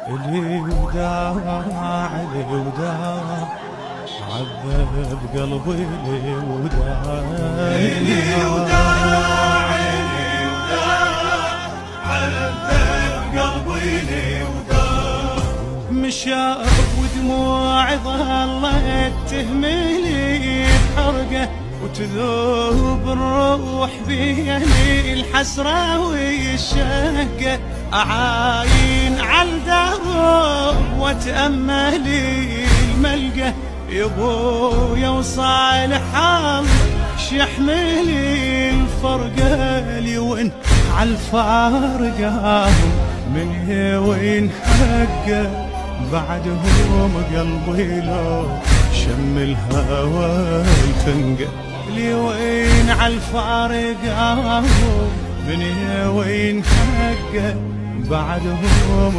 لي وداع لي وداع عذب قلبي لي وداع لي وداع لي وداع عذب قلبي لي وداع. مشاء ودموع ظلت تهملي بحرقه وتذوب الروح بيني الحسرة والشهقة أعاين عالدرب واتأملي الملقى يبويا وصالح الله شحملي الفرقة لي وين عالفارقة من وين حقه بعدهم قلبي لو شم الهوى الخنقة لي وين عالفارقة من وين حقه بعدهم